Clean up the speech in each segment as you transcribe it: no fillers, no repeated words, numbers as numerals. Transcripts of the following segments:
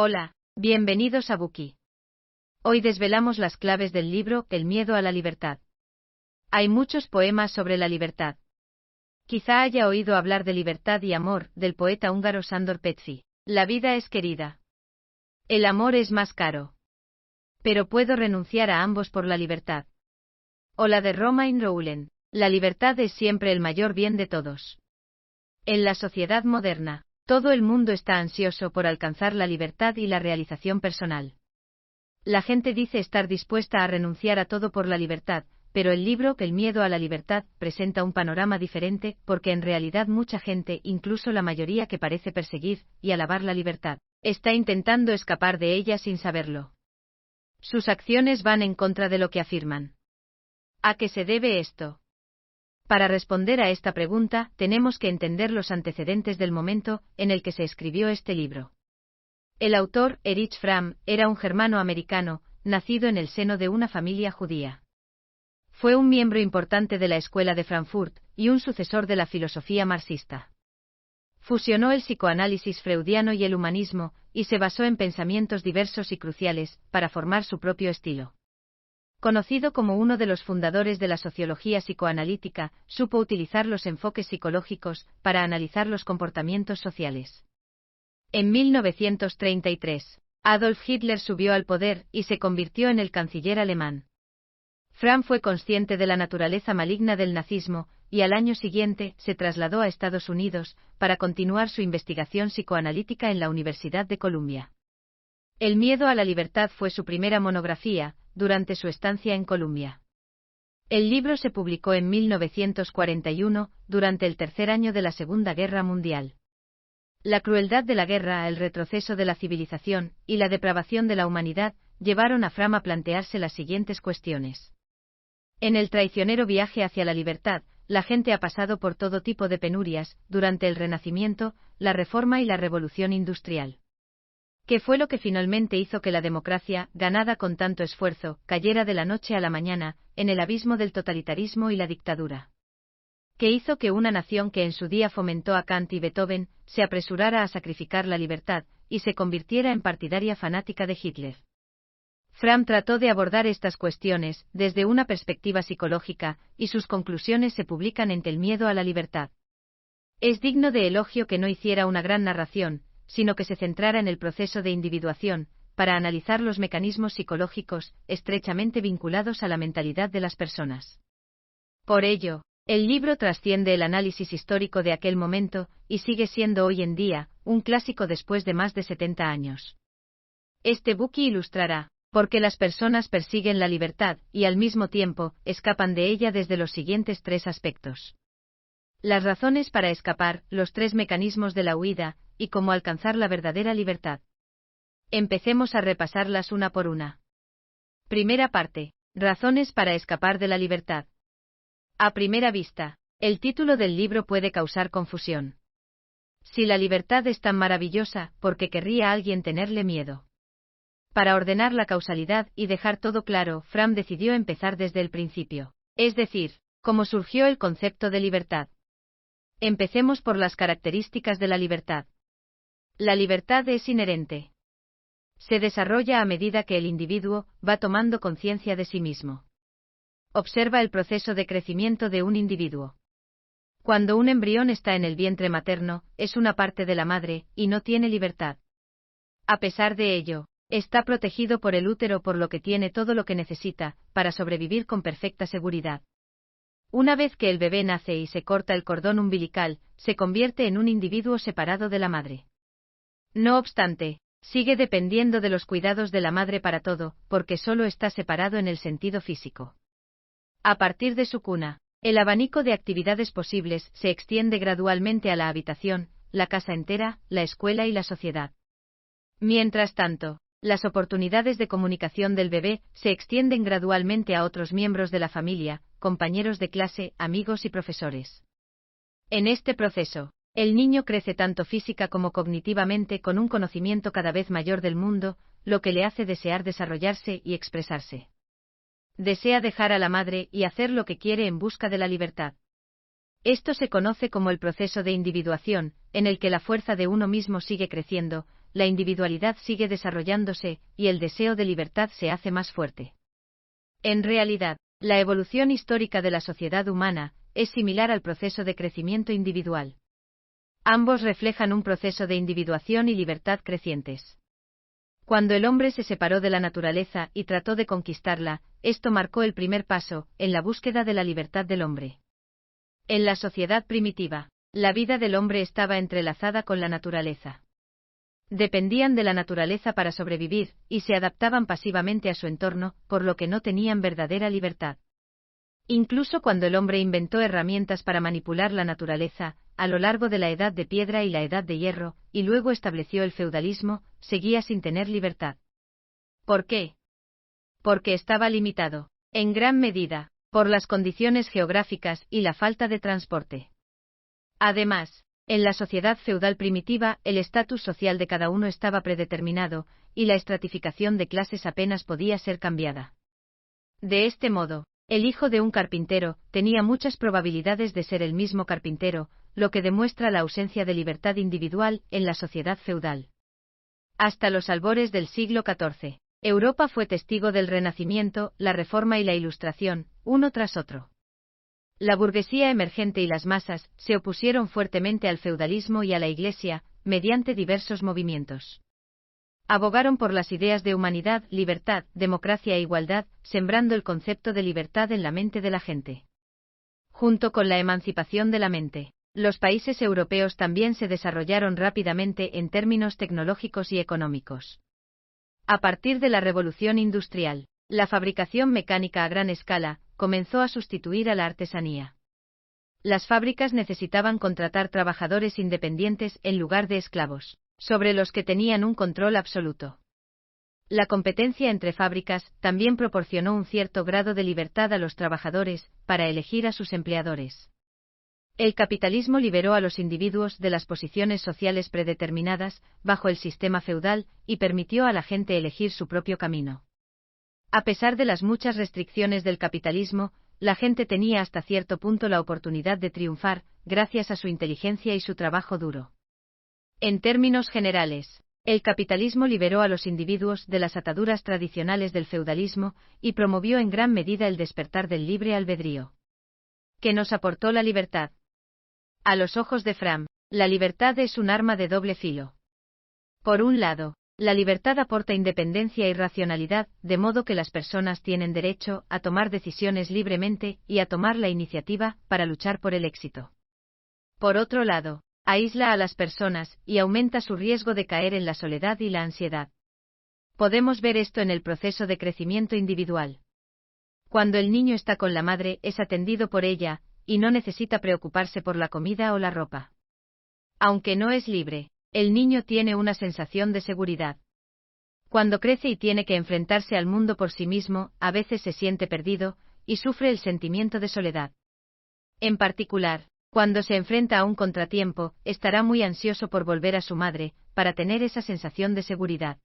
Hola, bienvenidos a Buki. Hoy desvelamos las claves del libro El miedo a la libertad. Hay muchos poemas sobre la libertad. Quizá haya oído hablar de Libertad y amor, del poeta húngaro Sándor Petőfi. La vida es querida. El amor es más caro. Pero puedo renunciar a ambos por la libertad. O la de Romain Rolland. La libertad es siempre el mayor bien de todos. En la sociedad moderna, todo el mundo está ansioso por alcanzar la libertad y la realización personal. La gente dice estar dispuesta a renunciar a todo por la libertad, pero el libro El miedo a la libertad presenta un panorama diferente, porque en realidad mucha gente, incluso la mayoría que parece perseguir y alabar la libertad, está intentando escapar de ella sin saberlo. Sus acciones van en contra de lo que afirman. ¿A qué se debe esto? Para responder a esta pregunta, tenemos que entender los antecedentes del momento en el que se escribió este libro. El autor, Erich Fromm, era un germano-americano, nacido en el seno de una familia judía. Fue un miembro importante de la Escuela de Frankfurt, y un sucesor de la filosofía marxista. Fusionó el psicoanálisis freudiano y el humanismo, y se basó en pensamientos diversos y cruciales, para formar su propio estilo. Conocido como uno de los fundadores de la sociología psicoanalítica, supo utilizar los enfoques psicológicos para analizar los comportamientos sociales. En 1933, Adolf Hitler subió al poder y se convirtió en el canciller alemán. Fromm fue consciente de la naturaleza maligna del nazismo, y al año siguiente se trasladó a Estados Unidos para continuar su investigación psicoanalítica en la Universidad de Columbia. El miedo a la libertad fue su primera monografía, durante su estancia en Columbia. El libro se publicó en 1941, durante el tercer año de la Segunda Guerra Mundial. La crueldad de la guerra, el retroceso de la civilización y la depravación de la humanidad llevaron a Fromm a plantearse las siguientes cuestiones. En el traicionero viaje hacia la libertad, la gente ha pasado por todo tipo de penurias, durante el Renacimiento, la Reforma y la Revolución Industrial. ¿Qué fue lo que finalmente hizo que la democracia, ganada con tanto esfuerzo, cayera de la noche a la mañana, en el abismo del totalitarismo y la dictadura? ¿Qué hizo que una nación que en su día fomentó a Kant y Beethoven, se apresurara a sacrificar la libertad, y se convirtiera en partidaria fanática de Hitler? Fromm trató de abordar estas cuestiones, desde una perspectiva psicológica, y sus conclusiones se publican en El miedo a la libertad. Es digno de elogio que no hiciera una gran narración, sino que se centrara en el proceso de individuación, para analizar los mecanismos psicológicos, estrechamente vinculados a la mentalidad de las personas. Por ello, el libro trasciende el análisis histórico de aquel momento, y sigue siendo hoy en día, un clásico después de más de 70 años. Este Buki ilustrará por qué las personas persiguen la libertad, y al mismo tiempo, escapan de ella desde los siguientes tres aspectos. Las razones para escapar, los tres mecanismos de la huida, y cómo alcanzar la verdadera libertad. Empecemos a repasarlas una por una. Primera parte. Razones para escapar de la libertad. A primera vista, el título del libro puede causar confusión. Si la libertad es tan maravillosa, ¿por qué querría alguien tenerle miedo? Para ordenar la causalidad y dejar todo claro, Fromm decidió empezar desde el principio, es decir, cómo surgió el concepto de libertad. Empecemos por las características de la libertad. La libertad es inherente. Se desarrolla a medida que el individuo va tomando conciencia de sí mismo. Observa el proceso de crecimiento de un individuo. Cuando un embrión está en el vientre materno, es una parte de la madre, y no tiene libertad. A pesar de ello, está protegido por el útero, por lo que tiene todo lo que necesita, para sobrevivir con perfecta seguridad. Una vez que el bebé nace y se corta el cordón umbilical, se convierte en un individuo separado de la madre. No obstante, sigue dependiendo de los cuidados de la madre para todo, porque solo está separado en el sentido físico. A partir de su cuna, el abanico de actividades posibles se extiende gradualmente a la habitación, la casa entera, la escuela y la sociedad. Mientras tanto, las oportunidades de comunicación del bebé se extienden gradualmente a otros miembros de la familia, compañeros de clase, amigos y profesores. En este proceso, el niño crece tanto física como cognitivamente, con un conocimiento cada vez mayor del mundo, lo que le hace desear desarrollarse y expresarse. Desea dejar a la madre y hacer lo que quiere en busca de la libertad. Esto se conoce como el proceso de individuación, en el que la fuerza de uno mismo sigue creciendo, la individualidad sigue desarrollándose, y el deseo de libertad se hace más fuerte. En realidad, la evolución histórica de la sociedad humana es similar al proceso de crecimiento individual. Ambos reflejan un proceso de individuación y libertad crecientes. Cuando el hombre se separó de la naturaleza y trató de conquistarla, esto marcó el primer paso en la búsqueda de la libertad del hombre. En la sociedad primitiva, la vida del hombre estaba entrelazada con la naturaleza. Dependían de la naturaleza para sobrevivir, y se adaptaban pasivamente a su entorno, por lo que no tenían verdadera libertad. Incluso cuando el hombre inventó herramientas para manipular la naturaleza, a lo largo de la Edad de Piedra y la Edad de Hierro, y luego estableció el feudalismo, seguía sin tener libertad. ¿Por qué? Porque estaba limitado, en gran medida, por las condiciones geográficas y la falta de transporte. Además, en la sociedad feudal primitiva, el estatus social de cada uno estaba predeterminado, y la estratificación de clases apenas podía ser cambiada. De este modo, el hijo de un carpintero tenía muchas probabilidades de ser el mismo carpintero, lo que demuestra la ausencia de libertad individual en la sociedad feudal. Hasta los albores del siglo XIV, Europa fue testigo del Renacimiento, la Reforma y la Ilustración, uno tras otro. La burguesía emergente y las masas se opusieron fuertemente al feudalismo y a la Iglesia, mediante diversos movimientos. Abogaron por las ideas de humanidad, libertad, democracia e igualdad, sembrando el concepto de libertad en la mente de la gente. Junto con la emancipación de la mente, los países europeos también se desarrollaron rápidamente en términos tecnológicos y económicos. A partir de la Revolución Industrial, la fabricación mecánica a gran escala comenzó a sustituir a la artesanía. Las fábricas necesitaban contratar trabajadores independientes en lugar de esclavos, sobre los que tenían un control absoluto. La competencia entre fábricas también proporcionó un cierto grado de libertad a los trabajadores para elegir a sus empleadores. El capitalismo liberó a los individuos de las posiciones sociales predeterminadas bajo el sistema feudal y permitió a la gente elegir su propio camino. A pesar de las muchas restricciones del capitalismo, la gente tenía hasta cierto punto la oportunidad de triunfar, gracias a su inteligencia y su trabajo duro. En términos generales, el capitalismo liberó a los individuos de las ataduras tradicionales del feudalismo y promovió en gran medida el despertar del libre albedrío. ¿Qué nos aportó la libertad? A los ojos de Fram, la libertad es un arma de doble filo. Por un lado, la libertad aporta independencia y racionalidad, de modo que las personas tienen derecho a tomar decisiones libremente y a tomar la iniciativa para luchar por el éxito. Por otro lado, aísla a las personas y aumenta su riesgo de caer en la soledad y la ansiedad. Podemos ver esto en el proceso de crecimiento individual. Cuando el niño está con la madre, es atendido por ella, y no necesita preocuparse por la comida o la ropa. Aunque no es libre, el niño tiene una sensación de seguridad. Cuando crece y tiene que enfrentarse al mundo por sí mismo, a veces se siente perdido, y sufre el sentimiento de soledad. En particular, cuando se enfrenta a un contratiempo, estará muy ansioso por volver a su madre, para tener esa sensación de seguridad.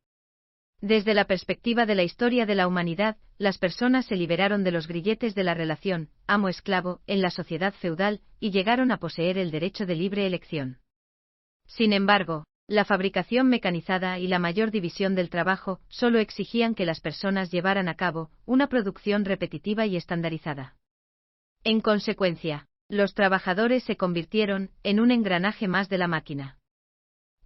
Desde la perspectiva de la historia de la humanidad, las personas se liberaron de los grilletes de la relación amo-esclavo en la sociedad feudal y llegaron a poseer el derecho de libre elección. Sin embargo, la fabricación mecanizada y la mayor división del trabajo solo exigían que las personas llevaran a cabo una producción repetitiva y estandarizada. En consecuencia, los trabajadores se convirtieron en un engranaje más de la máquina.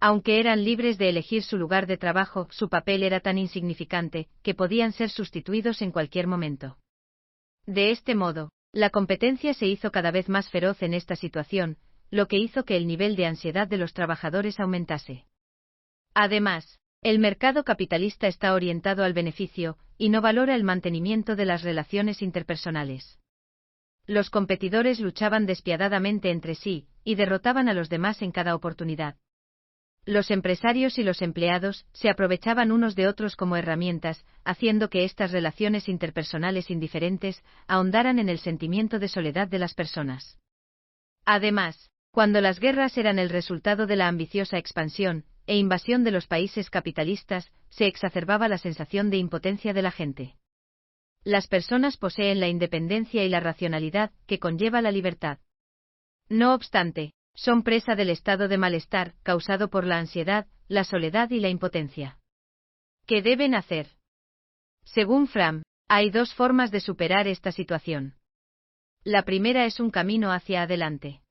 Aunque eran libres de elegir su lugar de trabajo, su papel era tan insignificante que podían ser sustituidos en cualquier momento. De este modo, la competencia se hizo cada vez más feroz en esta situación, lo que hizo que el nivel de ansiedad de los trabajadores aumentase. Además, el mercado capitalista está orientado al beneficio y no valora el mantenimiento de las relaciones interpersonales. Los competidores luchaban despiadadamente entre sí y derrotaban a los demás en cada oportunidad. Los empresarios y los empleados se aprovechaban unos de otros como herramientas, haciendo que estas relaciones interpersonales indiferentes ahondaran en el sentimiento de soledad de las personas. Además, cuando las guerras eran el resultado de la ambiciosa expansión e invasión de los países capitalistas, se exacerbaba la sensación de impotencia de la gente. Las personas poseen la independencia y la racionalidad que conlleva la libertad. No obstante, Son presa del estado de malestar, causado por la ansiedad, la soledad y la impotencia. ¿Qué deben hacer? Según Fromm, hay dos formas de superar esta situación. La primera es un camino hacia adelante.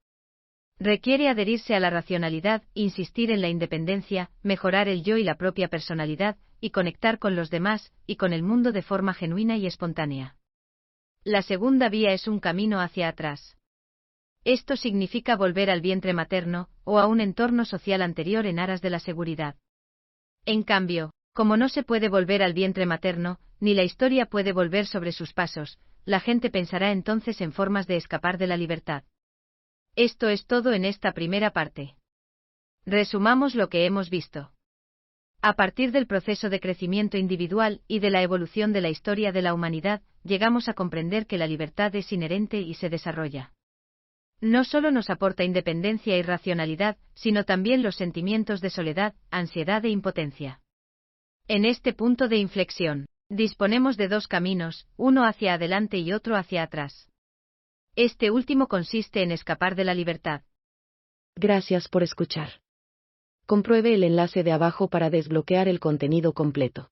Requiere adherirse a la racionalidad, insistir en la independencia, mejorar el yo y la propia personalidad, y conectar con los demás, y con el mundo de forma genuina y espontánea. La segunda vía es un camino hacia atrás. Esto significa volver al vientre materno, o a un entorno social anterior en aras de la seguridad. En cambio, como no se puede volver al vientre materno, ni la historia puede volver sobre sus pasos, la gente pensará entonces en formas de escapar de la libertad. Esto es todo en esta primera parte. Resumamos lo que hemos visto. A partir del proceso de crecimiento individual y de la evolución de la historia de la humanidad, llegamos a comprender que la libertad es inherente y se desarrolla. No solo nos aporta independencia y racionalidad, sino también los sentimientos de soledad, ansiedad e impotencia. En este punto de inflexión, disponemos de dos caminos, uno hacia adelante y otro hacia atrás. Este último consiste en escapar de la libertad. Gracias por escuchar. Compruebe el enlace de abajo para desbloquear el contenido completo.